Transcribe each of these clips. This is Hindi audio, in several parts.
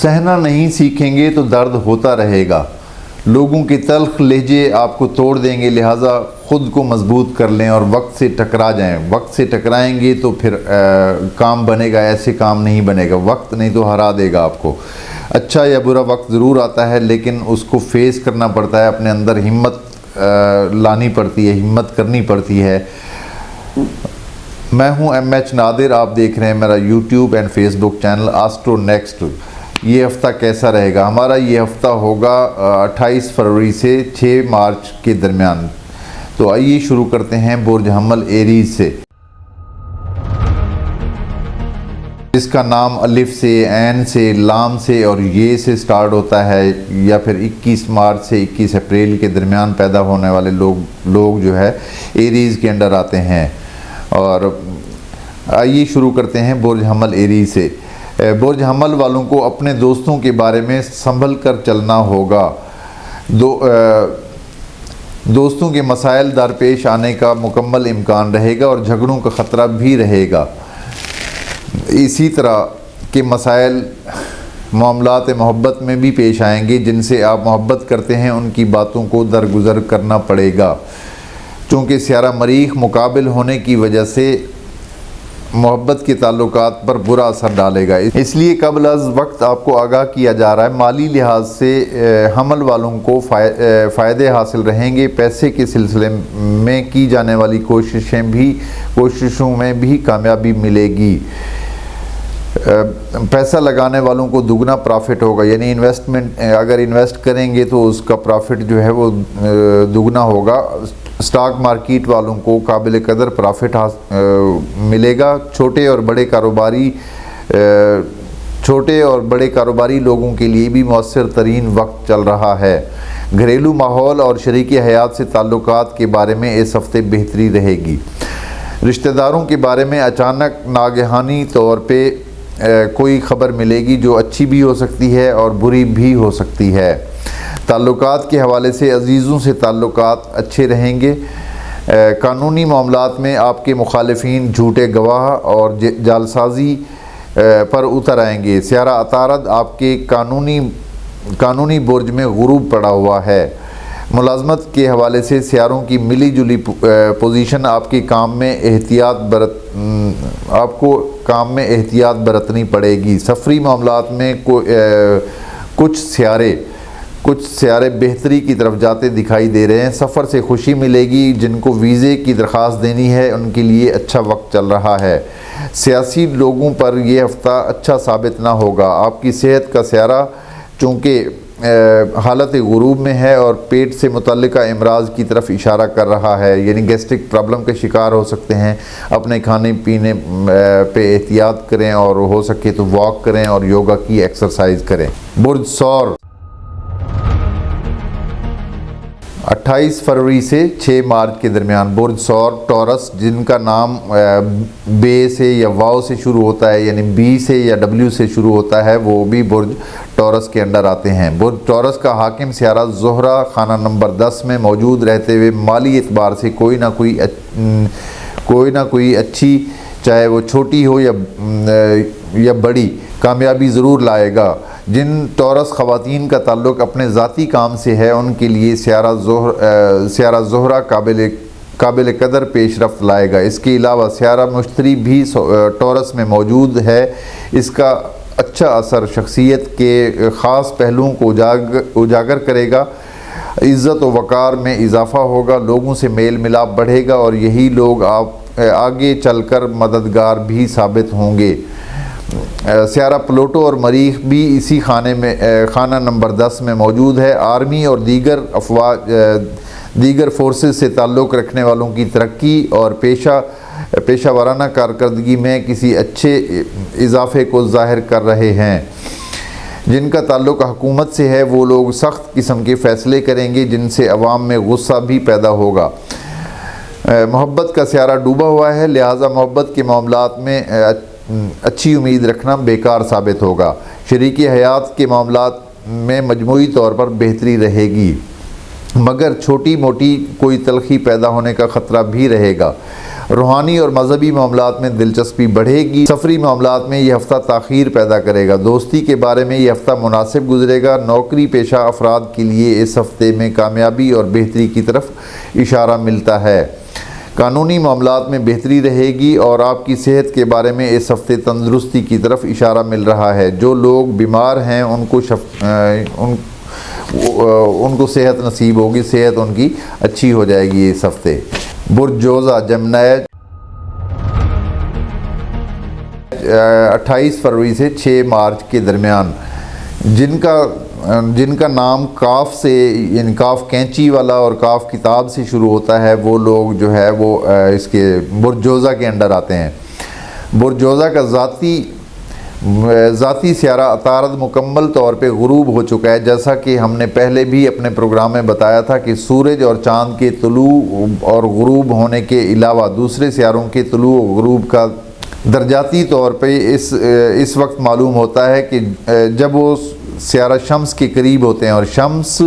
सहना नहीं सीखेंगे तो दर्द होता रहेगा। लोगों के तल्ख लहजे आपको तोड़ देंगे, लिहाजा ख़ुद को मजबूत कर लें और वक्त से टकरा जाएं। वक्त से टकराएंगे तो फिर काम बनेगा, ऐसे काम नहीं बनेगा। वक्त नहीं तो हरा देगा आपको। अच्छा या बुरा वक्त ज़रूर आता है, लेकिन उसको फेस करना पड़ता है, अपने अंदर हिम्मत लानी पड़ती है, हिम्मत करनी पड़ती है। मैं हूं MH नादिर, आप देख रहे हैं मेरा YouTube and Facebook channel astro next. ये हफ़्ता कैसा रहेगा? हमारा ये हफ़्ता होगा 28 फरवरी से 6 मार्च के दरमियान। तो आइए शुरू करते हैं बुर्ज हमल एरीज से, जिसका नाम अलिफ से, ऐन से, लाम से और ये से स्टार्ट होता है, या फिर 21 मार्च से 21 अप्रैल के दरमियान पैदा होने वाले लोग जो है एरीज़ के अंडर आते हैं। और आइए शुरू करते हैं बुर्ज हमल एरीज से। बुर्ज हमल वालों को अपने दोस्तों के बारे में संभल कर चलना होगा। दोस्तों के मसाइल दरपेश आने का मुकम्मल इम्कान रहेगा और झगड़ों का ख़तरा भी रहेगा। इसी तरह के मसाइल मामलात मोहब्बत में भी पेश आएंगे। जिनसे आप मोहब्बत करते हैं उनकी बातों को दरगुजर करना पड़ेगा, चूँकि सियारा मरीख मुकाबिल होने की वजह से मोहब्बत के ताल्लुकात पर बुरा असर डालेगा। इसलिए कबल अज़ वक्त आपको आगाह किया जा रहा है। माली लिहाज से हमल वालों को फ़ायदे हासिल रहेंगे। पैसे के सिलसिले में की जाने वाली कोशिशों में भी कामयाबी मिलेगी। पैसा लगाने वालों को दुगना प्रॉफिट होगा, यानी इन्वेस्टमेंट अगर इन्वेस्ट करेंगे तो उसका प्रॉफिट जो है वो दुगना होगा। स्टॉक मार्केट वालों को काबिल कदर प्रॉफिट मिलेगा। छोटे और बड़े कारोबारी लोगों के लिए भी मौसर तरीन वक्त चल रहा है। घरेलू माहौल और शरीकी हयात से ताल्लुकात के बारे में इस हफ्ते बेहतरी रहेगी। रिश्तेदारों के बारे में अचानक नागहानी तौर पे कोई ख़बर मिलेगी जो अच्छी भी हो सकती है और बुरी भी हो सकती है। ताल्लुकात के हवाले से अजीज़ों से ताल्लुकात अच्छे रहेंगे। कानूनी मामलात में आपके मुखालिफिन झूठे गवाह और जालसाजी पर उतर आएंगे। सियारा अतारद आपके कानूनी बुर्ज में गुरूब पड़ा हुआ है। मुलाजमत के हवाले से सियारों की मिली जुली पोजीशन आपके काम में एहतियात बरतनी पड़ेगी। सफरी मामलात में कुछ सियारे बेहतरी की तरफ जाते दिखाई दे रहे हैं। सफ़र से खुशी मिलेगी। जिनको वीज़े की दरख्वास्त देनी है उनके लिए अच्छा वक्त चल रहा है। सियासी लोगों पर यह हफ़्ता अच्छा साबित ना होगा। आपकी सेहत का सियारा चूँकि हालत गुरूब में है और पेट से मुतल्लिका अमराज की तरफ इशारा कर रहा है, यानी गैस्ट्रिक प्रॉब्लम के शिकार हो सकते हैं। अपने खाने पीने पे एहतियात करें और हो सके तो वॉक करें और योगा की एक्सरसाइज करें। बुर्ज सौर 28 फरवरी से 6 मार्च के दरमियान बुर्ज सौर टॉरस, जिनका नाम बे से या वाव से शुरू होता है, यानी बी से या डब्ल्यू से शुरू होता है, वो भी बुर्ज टॉरस के अंडर आते हैं। बुर्ज टॉरस का हाकिम सियारा ज़ोहरा खाना नंबर 10 में मौजूद रहते हुए माली एतबार से कोई ना कोई अच्छी, चाहे वो छोटी हो या बड़ी, कामयाबी ज़रूर लाएगा। जिन टॉरस ख़वातीन का ताल्लुक़ अपने ज़ाती काम से है उनके लिए सियारा ज़ोहरा काबिल कदर पेशरफ्त लाएगा। इसके अलावा सियारा मुश्तरी भी टॉरस में मौजूद है। इसका अच्छा असर शख्सियत के ख़ास पहलुओं को उजागर करेगा। इज़्ज़त व वक़ार में इजाफ़ा होगा। लोगों से मेल मिलाप बढ़ेगा और यही लोग आप आगे चलकर मददगार भी साबित होंगे। सियारा प्लूटो और मरीख भी इसी खाना नंबर 10 में मौजूद है। आर्मी और दीगर फोर्सेस से ताल्लुक़ रखने वालों की तरक्की और पेशा वाराना कारकर्दगी में किसी अच्छे इजाफे को ज़ाहिर कर रहे हैं। जिनका ताल्लुक़ हुकूमत से है वो लोग सख्त किस्म के फ़ैसले करेंगे जिनसे अवाम में गुस्सा भी पैदा होगा। मोहब्बत का सियारा डूबा हुआ है, लिहाजा मोहब्बत के मामलात में अच्छी उम्मीद रखना बेकार साबित होगा। शरीकी हयात के मामलात में मजमूई तौर पर बेहतरी रहेगी, मगर छोटी मोटी कोई तलखी पैदा होने का ख़तरा भी रहेगा। रूहानी और मजहबी मामलात में दिलचस्पी बढ़ेगी। सफरी मामलात में यह हफ्ता ताख़ीर पैदा करेगा। दोस्ती के बारे में यह हफ्ता मुनासिब गुजरेगा। नौकरी पेशा अफराद के लिए इस हफ्ते में कामयाबी और बेहतरी की तरफ इशारा मिलता है। कानूनी मामलात में बेहतरी रहेगी और आपकी सेहत के बारे में इस हफ्ते तंदुरुस्ती की तरफ इशारा मिल रहा है। जो लोग बीमार हैं उनको सेहत नसीब होगी, सेहत उनकी अच्छी हो जाएगी इस हफ्ते। बुर्ज जोज़ा जमनाय 28 फरवरी से 6 मार्च के दरमियान जिनका नाम काफ से यानी काफ कैंची वाला और काफ किताब से शुरू होता है, वो लोग जो है वो इसके बुर्ज जोज़ा के अंडर आते हैं। बुर्ज जोज़ा का ज़ाती सियारा अतारद मुकम्मल तौर पे गुरूब हो चुका है। जैसा कि हमने पहले भी अपने प्रोग्राम में बताया था कि सूरज और चाँद के तुलू और गुरूब होने के अलावा दूसरे सियारों के तुलू और गुरूब का दर्जाती तौर पे इस वक्त मालूम होता है कि जब वो सियारा शम्स के करीब होते हैं और शम्स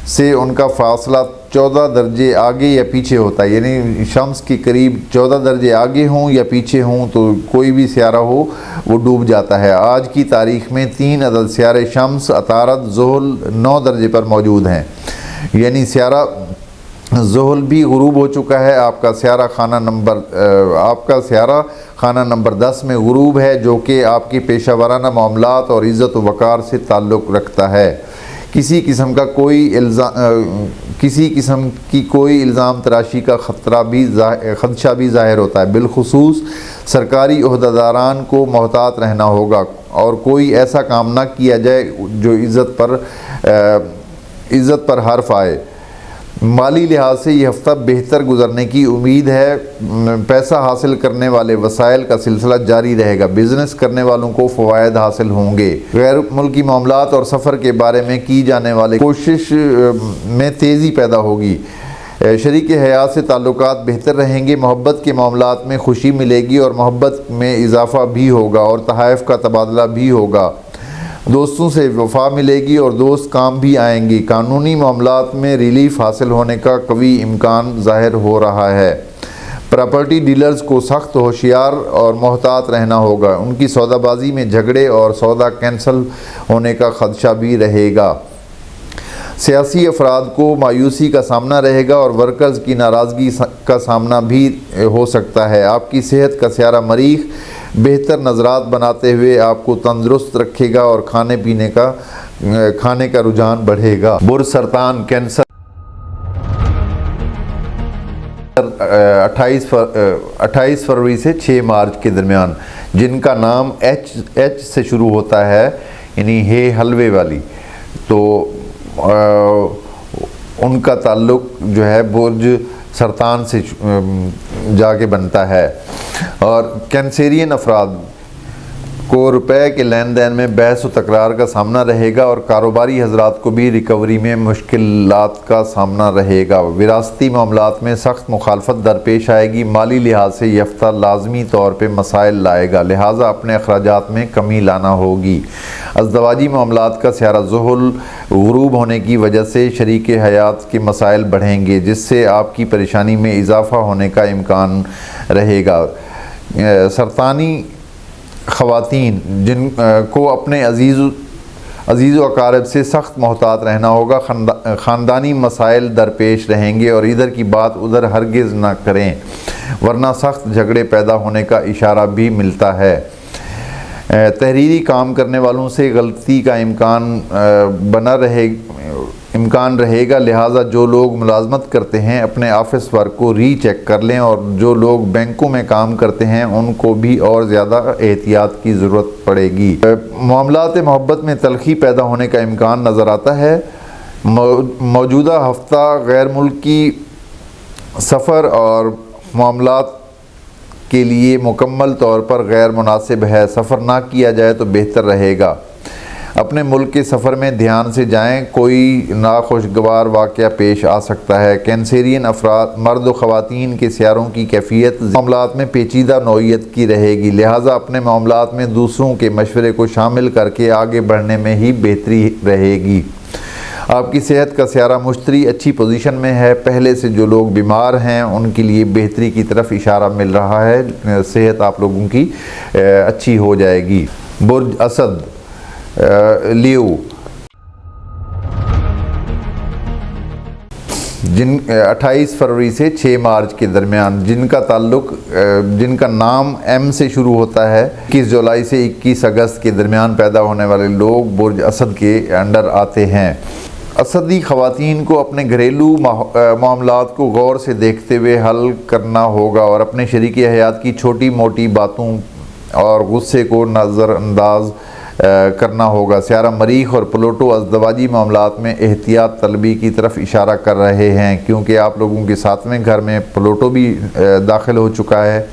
से उनका फासला 14 दर्जे आगे या पीछे होता है। यानी शम्स के करीब 14 दर्जे आगे हों या पीछे हों तो कोई भी सियारा हो वो डूब जाता है। आज की तारीख़ में 3 अदद सियारे शम्स, अतारद, ज़ुहल 9 दर्जे पर मौजूद हैं। यानी सियारा ज़ुहल भी गुरूब हो चुका है। आपका सियारा खाना नंबर 10 में गुरूब है, जो कि आपकी पेशा वराना मामलात और इज़्ज़त व वक़ार से ताल्लुक़ रखता है। किसी किस्म की कोई इल्ज़ाम तराशी का ख़दशा भी ज़ाहिर होता है। बिलखुसूस सरकारी ओहदेदारान को मोहतात रहना होगा और कोई ऐसा काम ना किया जाए जो इज़्ज़त पर हर्फ आए। माली लिहाज से यह हफ़्ता बेहतर गुजरने की उम्मीद है। पैसा हासिल करने वाले वसाइल का सिलसिला जारी रहेगा। बिज़नेस करने वालों को फ़वायद हासिल होंगे। गैर मुल्की मामलात और सफ़र के बारे में की जाने वाली कोशिश में तेज़ी पैदा होगी। शरीक हयात से ताल्लुकात बेहतर रहेंगे। मोहब्बत के मामलात में खुशी मिलेगी और मोहब्बत में इजाफ़ा भी होगा और तहाइफ़ का तबादला भी होगा। दोस्तों से वफ़ा मिलेगी और दोस्त काम भी आएंगी। कानूनी मामलात में रिलीफ हासिल होने का कवी इम्कान ज़ाहिर हो रहा है। प्रॉपर्टी डीलर्स को सख्त होशियार और मोहतात रहना होगा। उनकी सौदाबाजी में झगड़े और सौदा कैंसल होने का ख़दशा भी रहेगा। सियासी अफराद को मायूसी का सामना रहेगा और वर्कर्स की नाराज़गी का सामना भी हो सकता है। आपकी सेहत का सियारा मरीख बेहतर नज़रात बनाते हुए आपको तंदुरुस्त रखेगा और खाने का रुझान बढ़ेगा। बुर्ज सरतान कैंसर 28 फरवरी से 6 मार्च के दरमियान जिनका नाम एच से शुरू होता है, यानी हे हलवे वाली, तो उनका ताल्लुक़ जो है बुर्ज सरतान से जाके बनता है। और कैंसेरियन अफराद को रुपए के लेन देन में बहस व तकरार का सामना रहेगा और कारोबारी हजरात को भी रिकवरी में मुश्किलात का सामना रहेगा। विरासती मामलात में सख्त मुखालफत दरपेश आएगी। माली लिहाज से यह हफ्ता लाजमी तौर पर मसाइल लाएगा, लिहाजा अपने अखराजात में कमी लाना होगी। अज़दवाजी मामलात का सियारा ज़ुहल गुरूब होने की वजह से शरीक हयात के मसाइल बढ़ेंगे, जिससे आपकी परेशानी में इजाफ़ा होने का इम्कान रहेगा। सरतानी ख़वातीन को अपने अज़ीज़ व अकारिब से सख्त मोहतात रहना होगा। ख़ानदानी मसाइल दरपेश रहेंगे और इधर की बात उधर हरगिज़ ना करें, वरना सख्त झगड़े पैदा होने का इशारा भी मिलता है। तहरीरी काम करने वालों से गलती का इम्कान रहेगा, लिहाजा जो लोग मुलाजमत करते हैं अपने ऑफिस वर्क को रीचेक कर लें और जो लोग बैंकों में काम करते हैं उनको भी और ज़्यादा एहतियात की ज़रूरत पड़ेगी। मामलात मोहब्बत में तलखी पैदा होने का इम्कान नज़र आता है। मौजूदा हफ्ता गैर मुल्की सफ़र और मामलात के लिए मुकम्मल तौर पर गैर मुनासिब है। सफ़र ना किया जाए तो बेहतर रहेगा। अपने मुल्क के सफ़र में ध्यान से जाएं, कोई नाखुशगवार वाक़या पेश आ सकता है। कैंसेरियन अफराद मर्द व ख़वातीन के सियारों की कैफियत मामलात में पेचीदा नौइयत की रहेगी, लिहाजा अपने मामलात में दूसरों के मशवरे को शामिल करके आगे बढ़ने में ही बेहतरी रहेगी। आपकी सेहत का सियारा मुश्तरी अच्छी पोजीशन में है। पहले से जो लोग बीमार हैं उनके लिए बेहतरी की तरफ इशारा मिल रहा है। सेहत आप लोगों की अच्छी हो जाएगी। बुर्ज असद लियो, जिन 28 फरवरी से 6 मार्च के दरमियान जिनका नाम एम से शुरू होता है, 21 जुलाई से 21 अगस्त के दरमियान पैदा होने वाले लोग बुर्ज असद के अंडर आते हैं। असदी ख़वातीन को अपने घरेलू मामलात को गौर से देखते हुए हल करना होगा और अपने शरीक हयात की छोटी मोटी बातों और गुस्से को नज़रअंदाज करना होगा। सियारा मरीख और प्लूटो अज़दवाजी मामलात में एहतियात तलबी की तरफ इशारा कर रहे हैं, क्योंकि आप लोगों के 7वें घर में प्लूटो भी दाखिल हो चुका है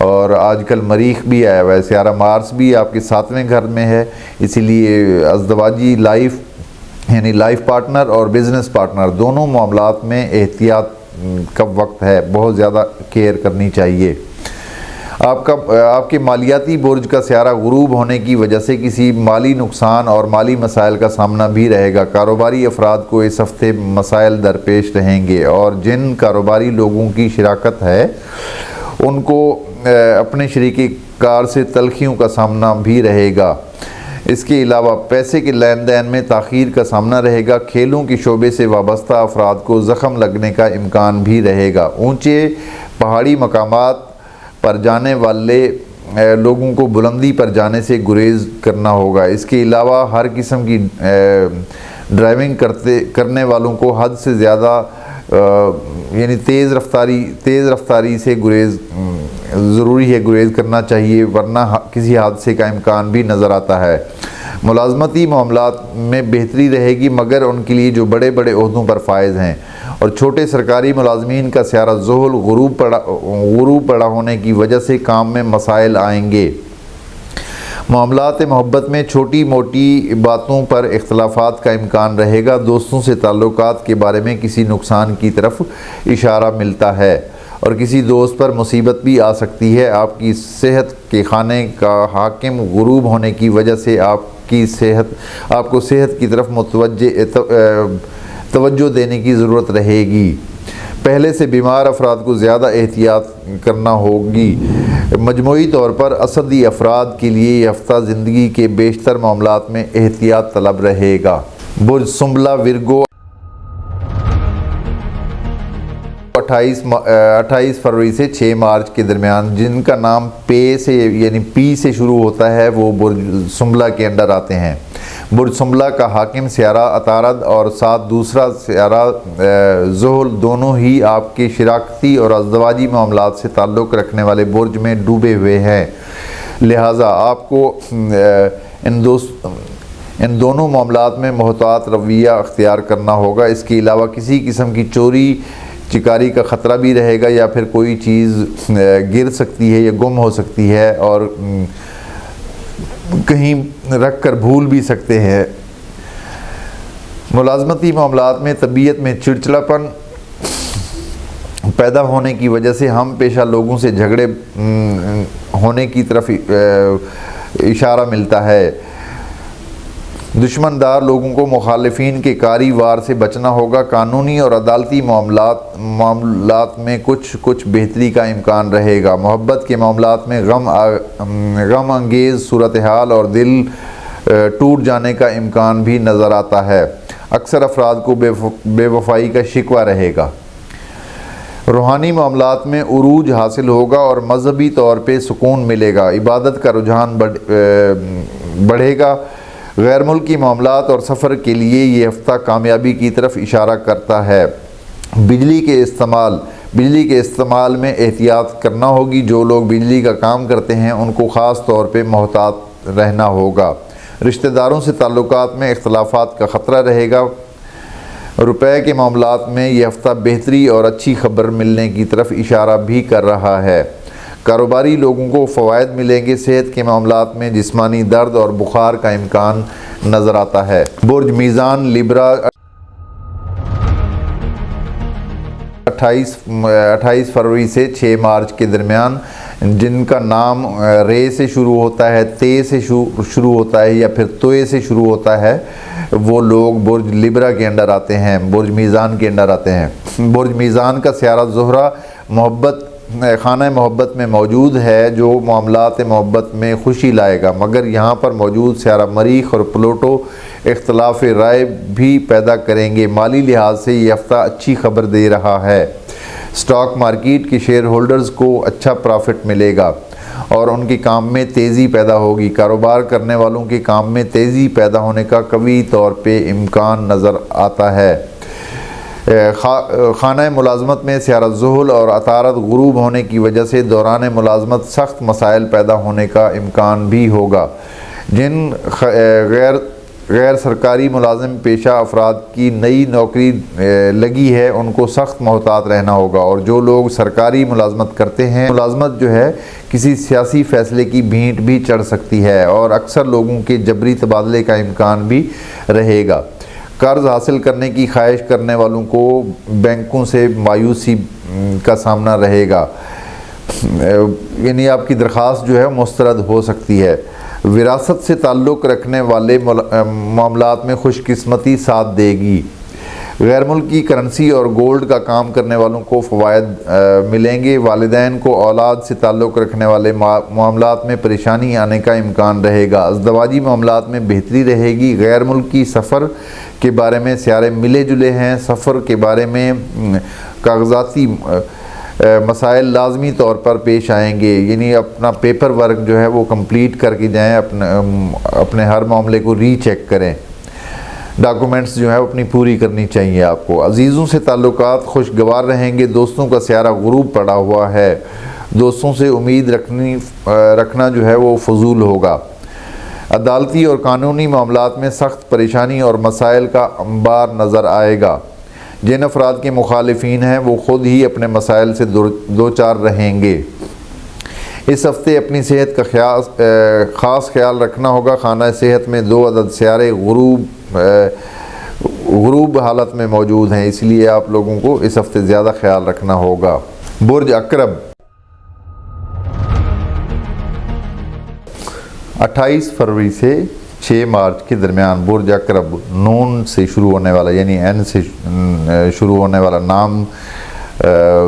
और आजकल मरीख भी आया हुआ है। सियारा मार्स भी आपके 7वें घर में है, इसीलिए अज़दवाजी लाइफ यानी लाइफ पार्टनर और बिज़नेस पार्टनर दोनों मामलात में एहतियात का वक्त है, बहुत ज़्यादा केयर करनी चाहिए। आपके मालियाती बुर्ज का सियारा गुरूब होने की वजह से किसी माली नुकसान और माली मसाइल का सामना भी रहेगा। कारोबारी अफराद को इस हफ्ते मसाइल दरपेश रहेंगे और जिन कारोबारी लोगों की शिराकत है उनको अपने शरीक कार से तलखियों का सामना भी रहेगा। इसके अलावा पैसे के लेन देन में ताख़ीर का सामना रहेगा। खेलों के शोबे से वाबस्ता अफराद को ज़ख़म लगने का इम्कान भी रहेगा। ऊँचे पहाड़ी मकामात पर जाने वाले लोगों को बुलंदी पर जाने से गुरेज करना होगा। इसके अलावा हर किस्म की ड्राइविंग करने वालों को हद से ज़्यादा यानी तेज़ रफ्तारी से गुरेज ज़रूरी है, गुरेज करना चाहिए, वरना किसी हादसे का इम्कान भी नज़र आता है। मुलाजमती मामलात में बेहतरी रहेगी, मगर उनके लिए जो बड़े बड़े ओहदों पर फायज़ हैं और छोटे सरकारी मुलाजमीन का सियारा ज़ुहल गुरूब पड़ा होने की वजह से काम में मसाइल आएंगे। मामलात मोहब्बत में छोटी मोटी बातों पर इख्तलाफात का इम्कान रहेगा। दोस्तों से ताल्लुकात के बारे में किसी नुकसान की तरफ इशारा मिलता है और किसी दोस्त पर मुसीबत भी आ सकती है। आपकी सेहत के खाने का हाकिम गुरूब होने की वजह से आपको सेहत की तरफ तवज्जो देने की ज़रूरत रहेगी। पहले से बीमार अफराद को ज़्यादा एहतियात करना होगी। मजमूई तौर पर असदी अफराद के लिए यह हफ्ता ज़िंदगी के बेशतर मामलात में एहतियात तलब रहेगा। बुर्ज सुंबला विर्गो 28 फरवरी से 6 मार्च के दरमियान जिनका नाम पी से शुरू होता है वो बुर्ज सुंबला के अंडर आते हैं। बुर्ज सुंबला का हाकिम सियारा अतारद और साथ दूसरा सियारा ज़ुहल दोनों ही आपके शिराकती और अज़दवाजी मामलात से ताल्लुक़ रखने वाले बुर्ज में डूबे हुए हैं। लिहाजा आपको इन दोनों मामलात में मोहतात रवैया अख्तियार करना होगा। इसके अलावा किसी किस्म की चोरी चिकारी का ख़तरा भी रहेगा या फिर कोई चीज़ गिर सकती है या गुम हो सकती है और कहीं रख कर भूल भी सकते हैं। मुलाजमती मामलात में तबीयत में चिड़चिड़ापन पैदा होने की वजह से हम पेशा लोगों से झगड़े होने की तरफ इशारा मिलता है। दुश्मनदार लोगों को मुखालिफिन के कारी वार से बचना होगा। कानूनी और अदालती मामलात में कुछ बेहतरी का इम्कान रहेगा। मोहब्बत के मामलात में गम अंगेज़ सूरत हाल और दिल टूट जाने का इम्कान भी नज़र आता है। अक्सर अफराद को बेवफाई का शिकवा रहेगा। रूहानी मामलात में उरूज हासिल होगा और मजहबी तौर पे सुकून मिलेगा। इबादत का रुझान बढ़ेगा। गैर मुल्की मामलात और सफ़र के लिए ये हफ्ता कामयाबी की तरफ इशारा करता है। बिजली के इस्तेमाल में एहतियात करना होगी। जो लोग बिजली का काम करते हैं उनको ख़ास तौर पे मोहतात रहना होगा। रिश्तेदारों से ताल्लुकात में इख्तलाफात का ख़तरा रहेगा। रुपए के मामलात में ये हफ्ता बेहतरी और अच्छी खबर मिलने की तरफ इशारा भी कर रहा है। कारोबारी लोगों को फ़वायद मिलेंगे। सेहत के मामलात में जिस्मानी दर्द और बुखार का इम्कान नज़र आता है। बुर्ज मीज़ान लिब्रा 28 फरवरी से 6 मार्च के दरमियान जिनका नाम रे से शुरू होता है, ते से शुरू होता है या फिर तोए से शुरू होता है, वो लोग बुर्ज लिब्रा के अंडर आते हैं, बुर्ज मीज़ान के अंडर आते हैं। बुर्ज मीज़ान का सियारा ज़ुहरा मोहब्बत खाना मोहब्बत में मौजूद है, जो मामलात मोहब्बत में खुशी लाएगा, मगर यहाँ पर मौजूद सियारा मरीख और प्लूटो इख्तलाफ राय भी पैदा करेंगे। माली लिहाज से ये हफ्ता अच्छी खबर दे रहा है। स्टॉक मार्केट के शेयर होल्डर्स को अच्छा प्रॉफिट मिलेगा और उनके काम में तेज़ी पैदा होगी। कारोबार करने वालों के काम में तेज़ी पैदा होने का कवी तौर पे इम्कान नज़र आता है। खाना मुलाजमत में सियारा ज़ुहल और अतारत गुरूब होने की वजह से दौरान मुलाजमत सख्त मसाइल पैदा होने का इम्कान भी होगा। जिन गैर सरकारी मुलाजिम पेशा अफराद की नई नौकरी लगी है, उनको सख्त मोहतात रहना होगा, और जो लोग सरकारी मुलाजमत करते हैं, मुलाजमत जो है किसी सियासी फ़ैसले की भींट भी चढ़ सकती है और अक्सर लोगों के जबरी तबादले का इम्कान भी रहेगा। कर्ज हासिल करने की ख्वाहिश करने वालों को बैंकों से मायूसी का सामना रहेगा, यानी आपकी दरख्वास्त जो है मुस्तरद हो सकती है। विरासत से ताल्लुक़ रखने वाले मामलात में खुशकिस्मती साथ देगी। गैर मुल्की करेंसी और गोल्ड का काम करने वालों को फ़वायद मिलेंगे। वालिदैन को औलाद से ताल्लुक़ रखने वाले मामलात में परेशानी आने का इम्कान रहेगा। अज़दवाजी मामलात में बेहतरी रहेगी। गैर मुल्की सफ़र के बारे में सियारे मिले जुले हैं। सफ़र के बारे में कागज़ाती मसाइल लाजमी तौर पर पेश आएंगे, यानी अपना पेपर वर्क जो है वो कंप्लीट करके जाएं, अपने हर मामले को रीचेक करें। डॉक्यूमेंट्स जो है अपनी पूरी करनी चाहिए आपको। अजीज़ों से ताल्लुकात खुशगवार रहेंगे। दोस्तों का सियारा गुरूब पड़ा हुआ है। दोस्तों से उम्मीद रखना जो है वो फजूल होगा। अदालती और कानूनी मामलात में सख्त परेशानी और मसाइल का अंबार नज़र आएगा। जिन अफराद के मुखालिफिन हैं वो ख़ुद ही अपने मसाइल से दो चार रहेंगे। इस हफ्ते अपनी सेहत का ख़ास ख्याल रखना होगा। खाना सेहत में 2 अदद सियारे गुरूब हालत में मौजूद हैं, इसलिए आप लोगों को इस हफ्ते ज़्यादा ख्याल रखना होगा। बुर्ज अकरब 28 फरवरी से 6 मार्च के दरमियान बुर्ज अकरब नून से शुरू होने वाला, यानी एन से शुरू होने वाला नाम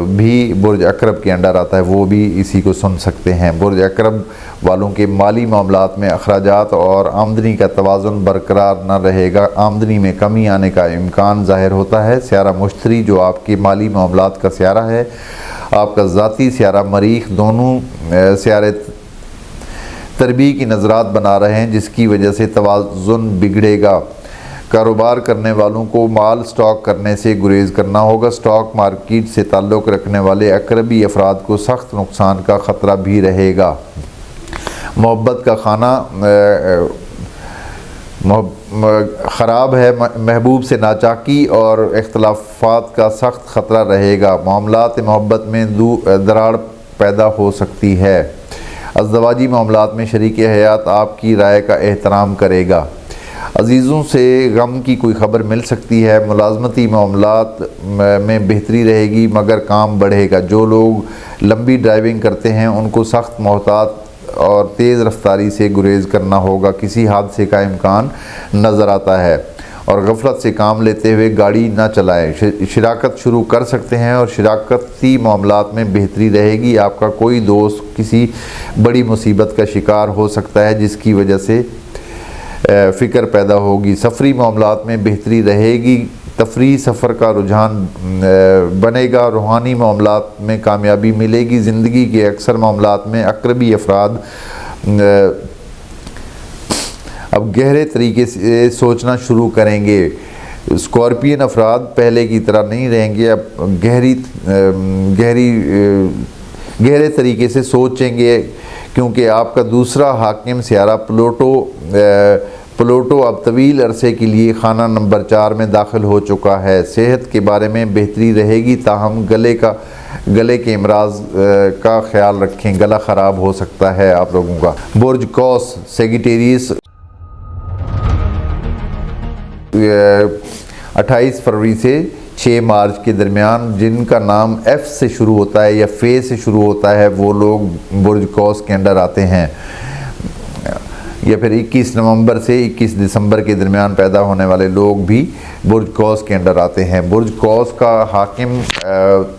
भी बुर्ज अकरब के अंडर आता है, वो भी इसी को सुन सकते हैं। बुर्ज अकरब वालों के माली मामलात में अखराजात और आमदनी का तवाज़ुन बरकरार न रहेगा। आमदनी में कमी आने का इम्कान ज़ाहिर होता है। सियारा मुश्तरी जो आपके माली मामलात का सियारा है, आपका ज़ाती सियारा मरीख, दोनों सियारे तरबी की नज़रात बना रहे हैं, जिसकी वजह से तवाज़ुन बिगड़ेगा। कारोबार करने वालों को माल स्टॉक करने से गुरेज करना होगा। स्टॉक मार्केट से ताल्लुक़ रखने वाले अकरबी अफराद को सख्त नुकसान का ख़तरा भी रहेगा। मोहब्बत का खाना ख़राब है। महबूब से नाचाकी और इख्तलाफात का सख्त ख़तरा रहेगा। मामलात मोहब्बत में दरार पैदा हो सकती है। अज़दवाजी मामलात में शरीक हयात आपकी राय का एहतराम करेगा। अजीज़ों से गम की कोई ख़बर मिल सकती है। मुलाजमती मामलात में बेहतरी रहेगी, मगर काम बढ़ेगा। जो लोग लंबी ड्राइविंग करते हैं उनको सख्त मोहतात और तेज़ रफ्तारी से गुरेज करना होगा। किसी हादसे का इम्कान नज़र आता है और गफलत से काम लेते हुए गाड़ी ना चलाएं। शिराकत शुरू कर सकते हैं और शिराकती मामलात में बेहतरी रहेगी। आपका कोई दोस्त किसी बड़ी मुसीबत का शिकार हो सकता है, जिसकी वजह से फ़िक्र पैदा होगी। सफरी मामलात में बेहतरी रहेगी। तफरी सफ़र का रुझान बनेगा। रूहानी मामलात में कामयाबी मिलेगी। ज़िंदगी के अक्सर मामलात में अकरबी अफराद अब गहरे तरीके से सोचना शुरू करेंगे। स्कॉर्पियन अफराद पहले की तरह नहीं रहेंगे, अब गहरे तरीके से सोचेंगे, क्योंकि आपका दूसरा हाकिम सियारा प्लूटो अब तवील अरसे के लिए खाना नंबर 4 में दाखिल हो चुका है। सेहत के बारे में बेहतरी रहेगी, ताहम गले के अमराज का ख्याल रखें। गला ख़राब हो सकता है आप लोगों का। बुर्ज कौस सेगिटेरियस 28 फरवरी से 6 मार्च के दरमियान जिनका नाम F से शुरू होता है या फे से शुरू होता है वो लोग बुर्ज कौस के अंडर आते हैं। या फिर 21 नवंबर से 21 दिसंबर के दरमियान पैदा होने वाले लोग भी बुर्ज कौस के अंडर आते हैं। बुर्ज कौस का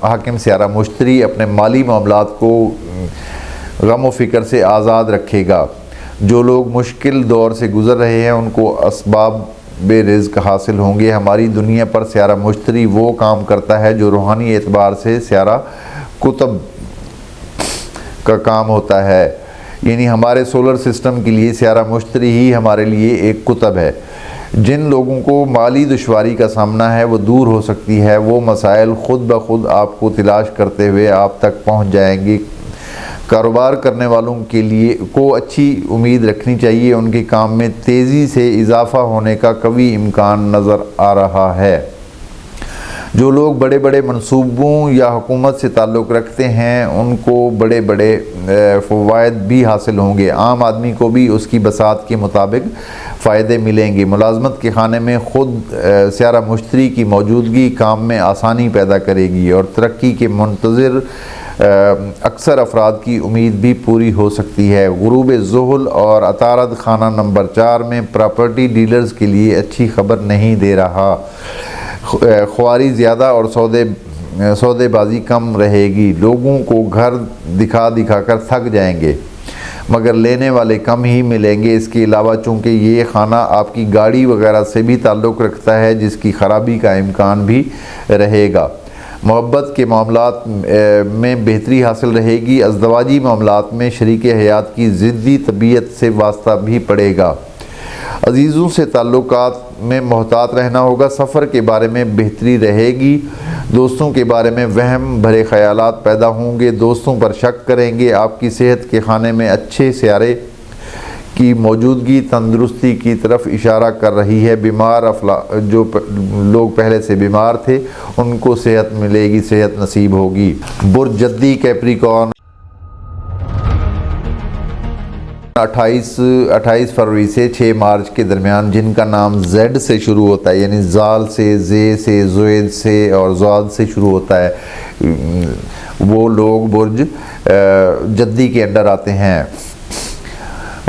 हाकिम सियारा मुश्तरी अपने माली मामलात को गम व फिक्र से आज़ाद रखेगा। जो लोग मुश्किल दौर से गुज़र रहे हैं उनको असबाब बेरिज़्क़ हासिल होंगे। हमारी दुनिया पर सियारा मुश्तरी वो काम करता है जो रूहानी एतबार से सियारा कुतब का काम होता है, यानी हमारे सोलर सिस्टम के लिए सियारा मुश्तरी ही हमारे लिए एक कुतब है। जिन लोगों को माली दुश्वारी का सामना है वो दूर हो सकती है, वो मसाइल ख़ुद ब खुद आपको तलाश करते हुए आप तक पहुँच जाएंगी। कारोबार करने वालों के लिए को अच्छी उम्मीद रखनी चाहिए, उनके काम में तेज़ी से इजाफ़ा होने का कवी इम्कान नज़र आ रहा है। जो लोग बड़े बड़े मंसूबों या हुकूमत से ताल्लुक़ रखते हैं उनको बड़े बड़े फ़वाइद भी हासिल होंगे। आम आदमी को भी उसकी बसात के मुताबिक फ़ायदे मिलेंगे। मुलाजमत के खाने में ख़ुद सियारा मुश्तरी की मौजूदगी काम में आसानी पैदा करेगी और तरक्की के मुंतज़िर अक्सर अफराद की उम्मीद भी पूरी हो सकती है। गुरूब ज़ुहल और अतारद खाना नंबर 4 में प्रॉपर्टी डीलर्स के लिए अच्छी खबर नहीं दे रहा। ख्वारी ज़्यादा और सौदेबाजी कम रहेगी। लोगों को घर दिखा दिखा कर थक जाएंगे मगर लेने वाले कम ही मिलेंगे। इसके अलावा चूँकि ये खाना आपकी गाड़ी वगैरह से भी ताल्लुक़ रखता है जिसकी ख़राबी का इम्कान भी रहेगा। मोहब्बत के मामलात में बेहतरी हासिल रहेगी। अज़दवाजी मामलात में शरीक हयात की ज़िद्दी तबीयत से वास्ता भी पड़ेगा। अजीज़ों से ताल्लुकात में मोहतात रहना होगा। सफ़र के बारे में बेहतरी रहेगी। दोस्तों के बारे में वहम भरे ख़यालात पैदा होंगे। दोस्तों पर शक करेंगे। आपकी सेहत के खाने में अच्छे सियारे की मौजूदगी तंदुरुस्ती की तरफ इशारा कर रही है। बीमार जो लोग पहले से बीमार थे उनको सेहत मिलेगी, सेहत नसीब होगी। बुर्ज जद्दी कैप्रिकॉर्न 28 फरवरी से 6 मार्च के दरमियान जिनका नाम Z से शुरू होता है, यानी ज़ाल से, ज़े से, ज़ुएद से और ज़ाद से शुरू होता है, वो लोग बुर्ज जद्दी के अंडर आते हैं।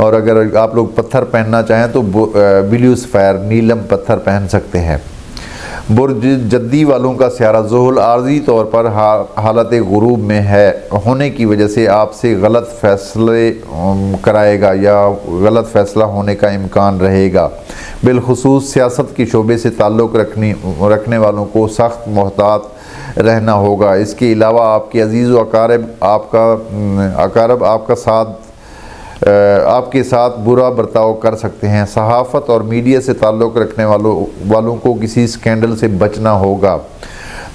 और अगर आप लोग पत्थर पहनना चाहें तो ब्लू सफ़ायर नीलम पत्थर पहन सकते हैं। बुर्ज जद्दी वालों का सियारा ज़ुहल आर्जी तौर पर हालत गुरूब में है होने की वजह से आपसे गलत फ़ैसले कराएगा या गलत फ़ैसला होने का इम्कान रहेगा। बिलखुसूस सियासत के शोबे से ताल्लुक़ रखने वालों को सख्त मोहतात रहना होगा। इसके अलावा आपके अजीज़ व अकारब आपके साथ बुरा बर्ताव कर सकते हैं। सहाफ़त और मीडिया से ताल्लुक़ रखने वालों को किसी स्कैंडल से बचना होगा।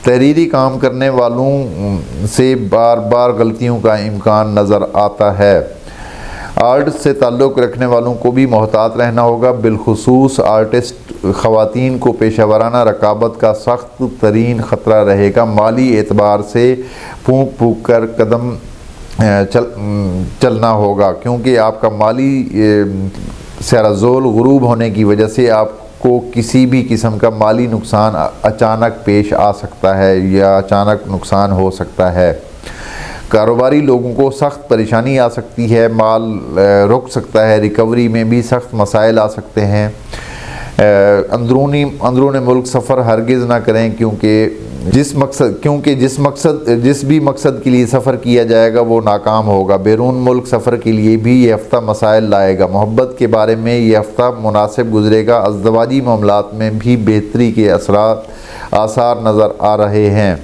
तहरीरी काम करने वालों से बार बार गलतियों का इम्कान नज़र आता है। आर्ट से ताल्लुक़ रखने वालों को भी मोहतात रहना होगा। बिलखुसूस आर्टिस्ट ख़वातीन को पेशा वराना रकाबत का सख्त तरीन ख़तरा रहेगा। माली एतबार से फूंक फूंक कर कदम चलना होगा क्योंकि आपका माली सियारा ज़ुहल गुरूब होने की वजह से आपको किसी भी किस्म का माली नुकसान अचानक पेश आ सकता है या अचानक नुकसान हो सकता है। कारोबारी लोगों को सख्त परेशानी आ सकती है, माल रुक सकता है, रिकवरी में भी सख्त मसाइल आ सकते हैं। अंदरून मुल्क सफ़र हरगिज़ ना करें क्योंकि जिस भी मकसद के लिए सफ़र किया जाएगा वो नाकाम होगा। बैरून मुल्क सफ़र के लिए भी ये हफ़्ता मसाइल लाएगा। मोहब्बत के बारे में ये हफ़्ता मुनासिब गुजरेगा। अज़दवाजी मामलात में भी बेहतरी के आसार नज़र आ रहे हैं।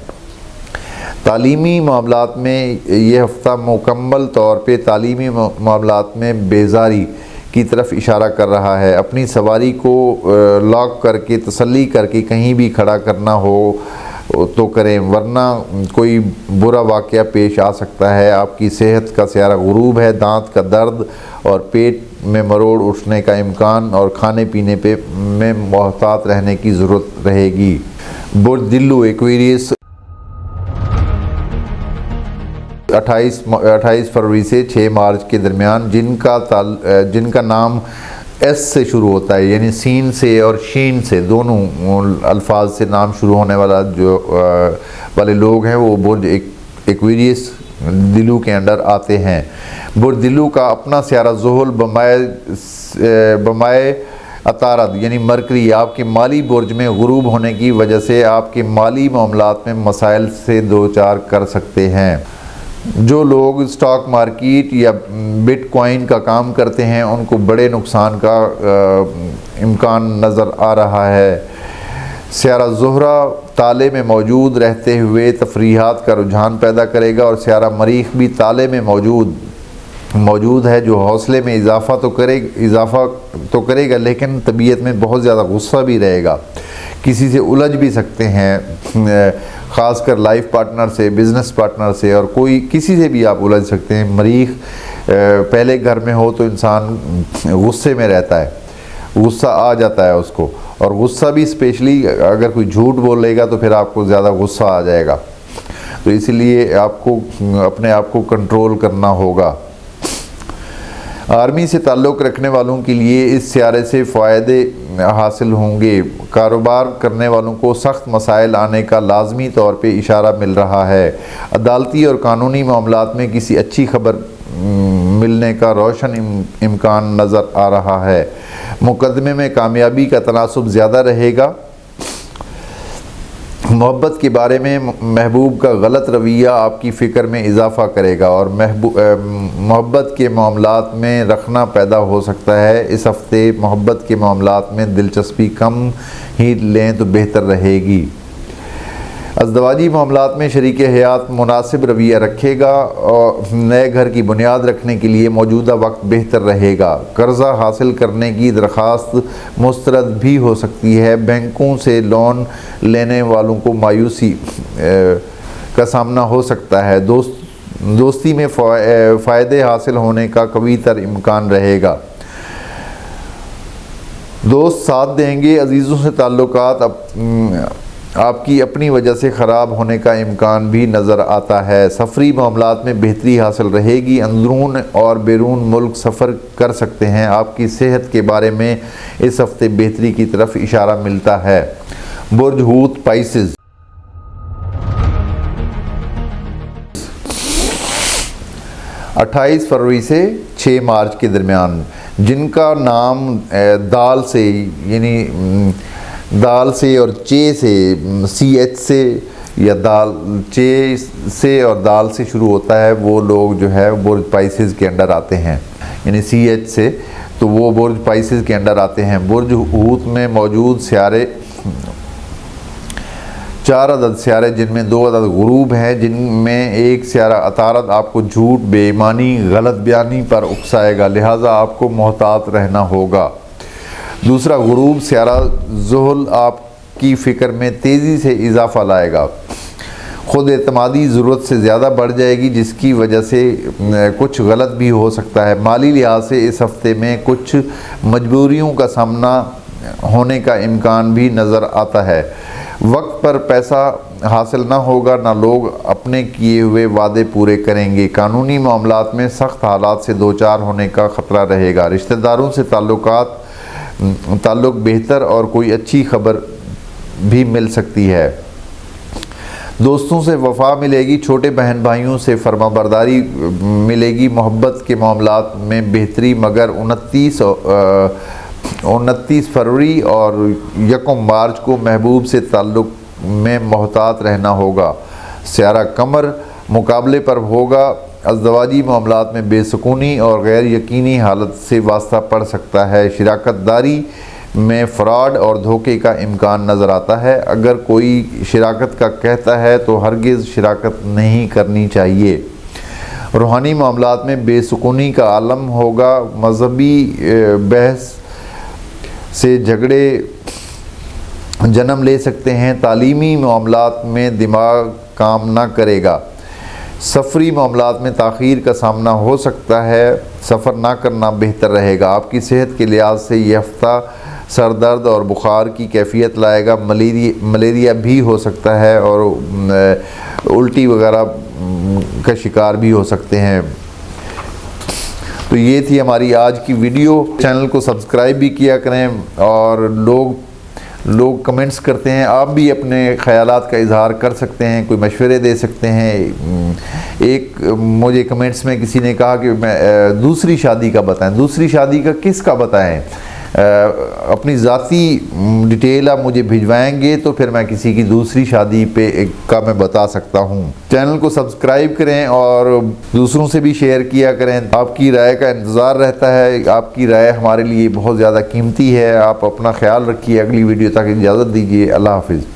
तालीमी मामलात में ये हफ़्ता मुकम्मल तौर पे तालीमी मामलात में बेजारी की तरफ इशारा कर रहा है। अपनी सवारी को लॉक करके तसल्ली करके कहीं भी खड़ा करना हो तो करें वरना कोई बुरा वाक़या पेश आ सकता है। आपकी सेहत का सियारा गुरूब है। दांत का दर्द और पेट में मरोड़ उठने का इम्कान और खाने पीने में मोहतात रहने की ज़रूरत रहेगी। बुर्ज दिल्लू एक्वेरियस 28 फरवरी से 6 मार्च के दरमियान जिनका नाम एस से शुरू होता है, यानी सीन से और शीन से, दोनों अल्फाज से नाम शुरू होने वाला जो वाले लोग हैं वो बुर्ज एक्वेरियस दिलू के अंडर आते हैं। बुर्ज दिलू का अपना सियारा ज़ुहल बमाए अतारद यानी मरकरी आपके माली बुर्ज में गुरूब होने की वजह से आपके माली मामलात में मसाइल से दो चार कर सकते हैं। जो लोग स्टॉक मार्केट या बिटकॉइन का काम करते हैं उनको बड़े नुकसान का इम्कान नज़र आ रहा है। सियारा ज़ुहरा ताले में मौजूद रहते हुए तफरीहात का रुझान पैदा करेगा और सियारा मरीख भी ताले में मौजूद है, जो हौसले में इजाफ़ा तो करेगा लेकिन तबीयत में बहुत ज़्यादा गुस्सा भी रहेगा। किसी से उलझ भी सकते हैं, ख़ासकर लाइफ पार्टनर से, बिज़नेस पार्टनर से, और कोई किसी से भी आप उलझ सकते हैं। मरीख पहले घर में हो तो इंसान गुस्से में रहता है, गुस्सा आ जाता है उसको, और गुस्सा भी स्पेशली अगर कोई झूठ बोलेगा तो फिर आपको ज़्यादा गुस्सा आ जाएगा। तो इसलिए आपको अपने आप को कंट्रोल करना होगा। आर्मी से ताल्लुक़ रखने वालों के लिए इस सियारे से फ़ायदे हासिल होंगे। कारोबार करने वालों को सख्त मसाइल आने का लाजमी तौर पे इशारा मिल रहा है। अदालती और कानूनी मामलात में किसी अच्छी खबर मिलने का रोशन इम्कान नज़र आ रहा है। मुकदमे में कामयाबी का तनासुब ज़्यादा रहेगा। मोहब्बत के बारे में महबूब का गलत रवैया आपकी फ़िक्र में इजाफ़ा करेगा और मोहब्बत के मामलात में रखना पैदा हो सकता है। इस हफ़्ते मोहब्बत के मामलात में दिलचस्पी कम ही लें तो बेहतर रहेगी। अज़दवाजी मामलात में शरीक हयात मुनासिब रवैया रखेगा और नए घर की बुनियाद रखने के लिए मौजूदा वक्त बेहतर रहेगा। कर्ज़ा हासिल करने की दरख्वास्त मुस्तरद भी हो सकती है। बैंकों से लोन लेने वालों को मायूसी का सामना हो सकता है। दोस्ती में फ़ायदे हासिल होने का कवी तर इम्कान रहेगा। दोस्त साथ देंगे। अजीज़ों से ताल्लुकात आपकी अपनी वजह से ख़राब होने का इम्कान भी नज़र आता है। सफरी मामलात में बेहतरी हासिल रहेगी। अंदरून और बैरून मुल्क सफ़र कर सकते हैं। आपकी सेहत के बारे में इस हफ़्ते बेहतरी की तरफ इशारा मिलता है। बुर्ज हूत पाइसेस 28 फरवरी से 6 मार्च के दरमियान, जिनका नाम दाल से यानी दाल से और चे से, CH से या दाल चे से और दाल से शुरू होता है, वो लोग जो है बुर्ज पाइसेस के अंडर आते हैं। यानी CH से तो वो बुर्ज पाइसेस के अंडर आते हैं। बुर्ज हूत में मौजूद सियारे 4 अदद सियारे, जिनमें 2 अदद गुरूब हैं, जिनमें एक सियारा अतारद आपको झूठ, बेईमानी, गलत बयानी पर उकसाएगा, लिहाजा आपको मोहतात रहना होगा। दूसरा गुरूब सियारा ज़ुहल आपकी फ़िक्र में तेज़ी से इजाफ़ा लाएगा। ख़ुद एतमादी ज़रूरत से ज़्यादा बढ़ जाएगी, जिसकी वजह से कुछ गलत भी हो सकता है। माली लिहाज से इस हफ़्ते में कुछ मजबूरियों का सामना होने का इम्कान भी नज़र आता है। वक्त पर पैसा हासिल ना होगा, ना लोग अपने किए हुए वादे पूरे करेंगे। कानूनी मामलात में सख्त हालात से दो चार होने का ख़तरा रहेगा। रिश्तेदारों से ताल्लुक़ बेहतर और कोई अच्छी खबर भी मिल सकती है। दोस्तों से वफ़ा मिलेगी। छोटे बहन भाइयों से फरमाबरदारी मिलेगी। मोहब्बत के मामलात में बेहतरी, मगर 29 फरवरी और 1 मार्च को महबूब से ताल्लुक़ में मोहतात रहना होगा। सियारा कमर मुकाबले पर होगा। अज़दवाजी मामलात में बेसुकूनी और गैर यकीनी हालत से वास्ता पड़ सकता है। शिराकतदारी में फ़्रॉड और धोखे का इम्कान नज़र आता है। अगर कोई शिराकत का कहता है तो हरगिज़ शिराकत नहीं करनी चाहिए। रूहानी मामलात में बेसुकूनी का आलम होगा। मजहबी बहस से झगड़े जन्म ले सकते हैं। तालीमी मामलात में दिमाग काम ना करेगा। सफरी मामलात में ताख़ीर का सामना हो सकता है। सफ़र ना करना बेहतर रहेगा। आपकी सेहत के लिहाज से यह हफ्ता सर दर्द और बुखार की कैफियत लाएगा। मलेरिया भी हो सकता है और उल्टी वगैरह का शिकार भी हो सकते हैं। तो ये थी हमारी आज की वीडियो। चैनल को सब्सक्राइब भी किया करें, और लोग कमेंट्स करते हैं, आप भी अपने ख़यालात का इजहार कर सकते हैं, कोई मशवरे दे सकते हैं। एक मुझे कमेंट्स में किसी ने कहा कि मैं दूसरी शादी का बताएं। दूसरी शादी का किसका बताएं? अपनी ज़ाती डिटेल आप मुझे भिजवाएंगे तो फिर मैं किसी की दूसरी शादी का मैं बता सकता हूँ। चैनल को सब्सक्राइब करें और दूसरों से भी शेयर किया करें। आपकी राय का इंतज़ार रहता है, आपकी राय हमारे लिए बहुत ज़्यादा कीमती है। आप अपना ख्याल रखिए। अगली वीडियो तक इजाज़त दीजिए। अल्लाह हाफिज़।